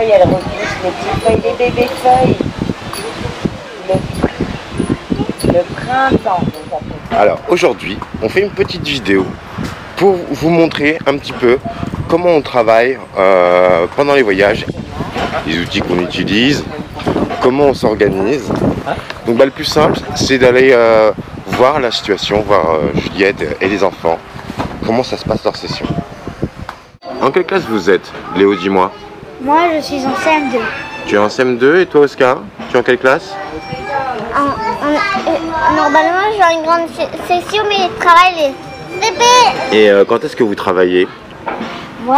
feuilles, elles repoussent, les petites feuilles, les bébés feuilles. Le printemps. Alors aujourd'hui, on fait une petite vidéo pour vous montrer un petit peu comment on travaille pendant les voyages, les outils qu'on utilise, comment on s'organise. Donc le plus simple, c'est d'aller voir la situation, voir Juliette et les enfants, comment ça se passe leur session. En quelle classe vous êtes, Léo, dis-moi? Moi, je suis en CM2. Tu es en CM2 et toi, Oscar? Tu es en quelle classe? Normalement, j'ai une grande session, mais je travaille les CP. Et quand est-ce que vous travaillez? Moi,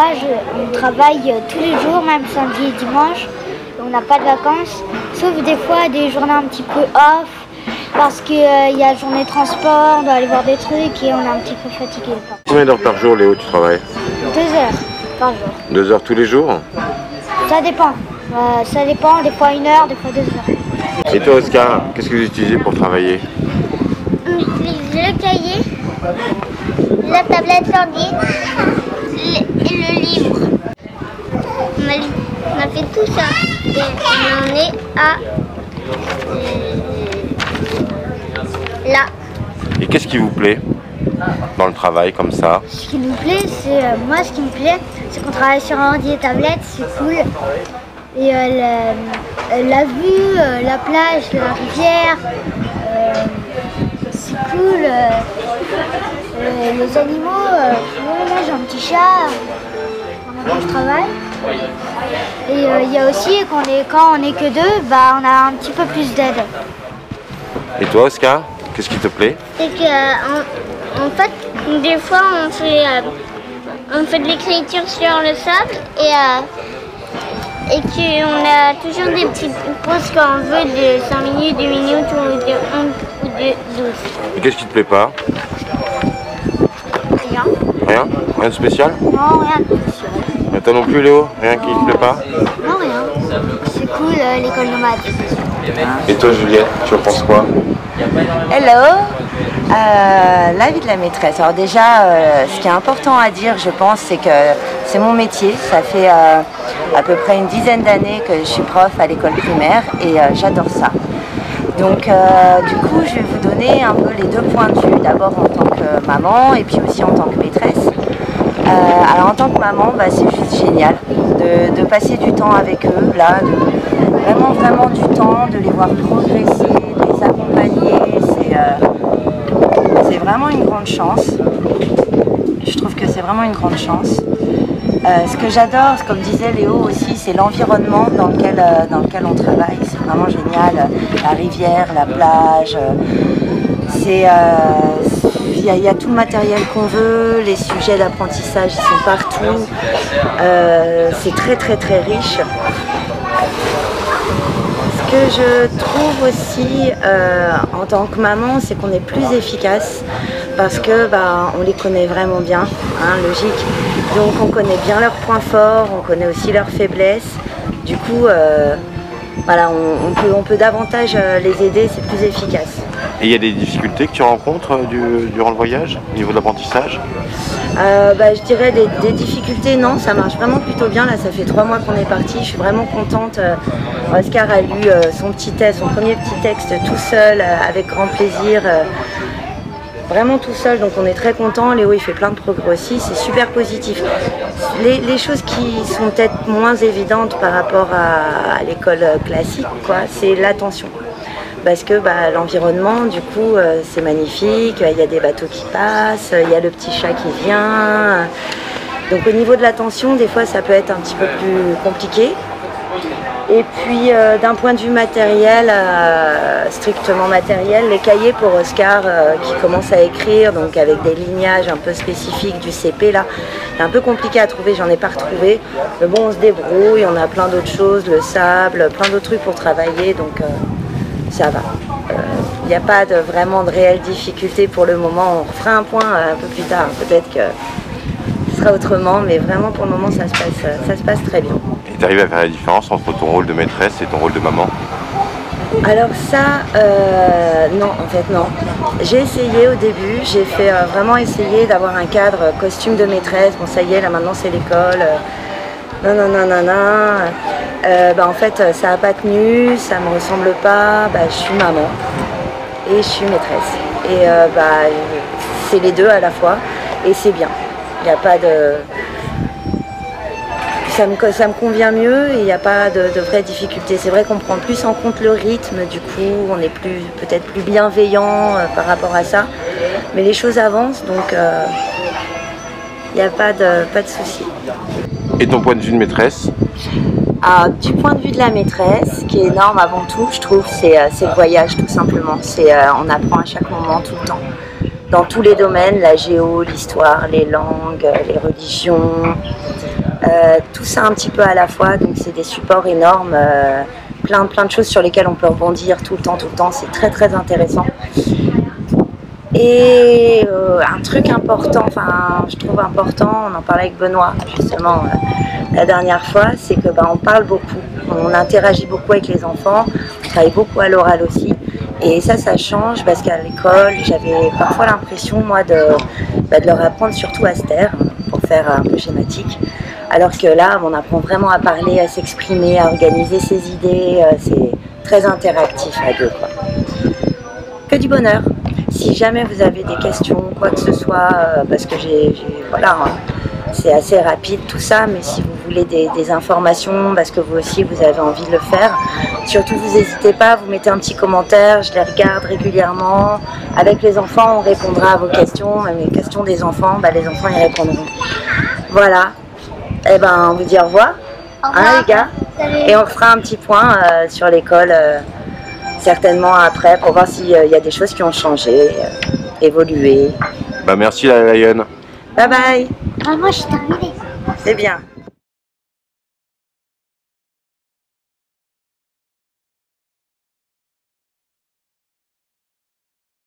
on travaille tous les jours, même samedi et dimanche. On n'a pas de vacances, sauf des fois des journées un petit peu off, parce qu'il y a journée de transport, on doit aller voir des trucs et on est un petit peu fatigué. Combien d'heures par jour, Léo, tu travailles? 2 heures par jour. 2 heures tous les jours? Ça dépend. Ça dépend, des fois 1 heure, des fois 2 heures. Et toi, Oscar, qu'est-ce que vous utilisez pour travailler? On utilise le cahier, la tablette ordi et le livre. On a fait tout ça et on en est à là. Et qu'est-ce qui vous plaît dans le travail comme ça? Ce qui nous plaît, c'est moi ce qui me plaît, c'est qu'on travaille sur un ordi et tablette, c'est cool. Et la vue, la plage, la rivière, c'est cool. Les animaux, moi j'ai un petit chat pendant que je travaille. Et il y a aussi quand on est que deux, bah, on a un petit peu plus d'aide. Et toi, Oscar, qu'est-ce qui te plaît? C'est que en fait, des fois on fait de l'écriture sur le sable et qu'on a toujours des petites pauses quand on veut de 5 minutes, 2 minutes ou de 1 ou de 12. Et qu'est-ce qui te plaît pas? Rien. Rien? Rien de spécial? Non, rien de spécial. Et toi non plus, Léo? Rien qui te plaît pas? Non, rien. C'est cool l'école nomade. Et toi, Juliette, tu en penses quoi? Hello, la vie de la maîtresse. Alors déjà, ce qui est important à dire, je pense, c'est que c'est mon métier. Ça fait à peu près une dizaine d'années que je suis prof à l'école primaire et j'adore ça. Donc du coup, je vais vous donner un peu les deux points de vue. D'abord en tant que maman et puis aussi en tant que maîtresse. Alors en tant que maman, bah, c'est juste génial de passer du temps avec eux, là, vraiment du temps, de les voir progresser, de les accompagner. C'est vraiment une grande chance. Je trouve que c'est vraiment une grande chance. Ce que j'adore, comme disait Léo aussi, c'est l'environnement dans lequel on travaille. C'est vraiment génial. La rivière, la plage. Il y a tout le matériel qu'on veut, les sujets d'apprentissage sont partout. C'est très riche. Ce que je trouve aussi en tant que maman, c'est qu'on est plus efficace parce que on les connaît vraiment bien, hein, logique. Donc on connaît bien leurs points forts, on connaît aussi leurs faiblesses. Du coup, voilà, on peut davantage les aider, c'est plus efficace. Et il y a des difficultés que tu rencontres durant le voyage, au niveau de l'apprentissage? Je dirais des difficultés, non, ça marche vraiment plutôt bien. Là, ça fait 3 mois qu'on est parti, je suis vraiment contente. Oscar a lu son premier petit texte tout seul, avec grand plaisir. Vraiment tout seul, donc on est très content. Léo il fait plein de progrès aussi, c'est super positif. Les choses qui sont peut-être moins évidentes par rapport à l'école classique, c'est l'attention. Parce que l'environnement, du coup, c'est magnifique, il y a des bateaux qui passent, il y a le petit chat qui vient. Donc au niveau de l'attention, des fois ça peut être un petit peu plus compliqué. Et puis d'un point de vue matériel, strictement matériel, les cahiers pour Oscar qui commence à écrire, donc avec des lignages un peu spécifiques du CP là, c'est un peu compliqué à trouver, j'en ai pas retrouvé. Mais bon, on se débrouille, on a plein d'autres choses, le sable, plein d'autres trucs pour travailler, donc ça va. Il n'y a pas vraiment de réelle difficulté pour le moment, on refera un point un peu plus tard, peut-être que ce sera autrement, mais vraiment pour le moment ça se passe très bien. Et tu arrives à faire la différence entre ton rôle de maîtresse et ton rôle de maman? Alors ça, non, en fait non. J'ai essayé au début, j'ai fait vraiment essayer d'avoir un cadre costume de maîtresse. Bon ça y est, là maintenant c'est l'école. Non. En fait, ça n'a pas tenu, ça me ressemble pas. Je suis maman et je suis maîtresse. Et c'est les deux à la fois et c'est bien. Il n'y a pas de... Ça me convient mieux et il n'y a pas de vraies difficultés. C'est vrai qu'on prend plus en compte le rythme, du coup on est peut-être plus bienveillant par rapport à ça. Mais les choses avancent, donc il n'y a pas de souci. Et ton point de vue de maîtresse? Du point de vue de la maîtresse, ce qui est énorme avant tout, je trouve, c'est le voyage tout simplement. On apprend à chaque moment, tout le temps. Dans tous les domaines, la géo, l'histoire, les langues, les religions, tout ça un petit peu à la fois. Donc c'est des supports énormes, plein de choses sur lesquelles on peut rebondir tout le temps. C'est très très intéressant. Et un truc important, je trouve important, on en parlait avec Benoît justement la dernière fois, c'est que on parle beaucoup, on interagit beaucoup avec les enfants, on travaille beaucoup à l'oral aussi. Et ça change parce qu'à l'école, j'avais parfois l'impression, moi, de leur apprendre surtout à se taire, pour faire un peu schématique. Alors que là, on apprend vraiment à parler, à s'exprimer, à organiser ses idées. C'est très interactif à deux, quoi. Que du bonheur. Si jamais vous avez des questions, quoi que ce soit, parce que voilà, c'est assez rapide tout ça, mais si vous voulez des informations, parce que vous aussi vous avez envie de le faire, surtout vous n'hésitez pas, vous mettez un petit commentaire, je les regarde régulièrement. Avec les enfants, on répondra à vos questions, même les questions des enfants, les enfants y répondront. Voilà, on vous dit au revoir, les gars, et on fera un petit point sur l'école. Certainement après, pour voir s'il y a des choses qui ont changé, évolué. Merci la Lion. Bye bye. Moi, je suis terminée. C'est bien.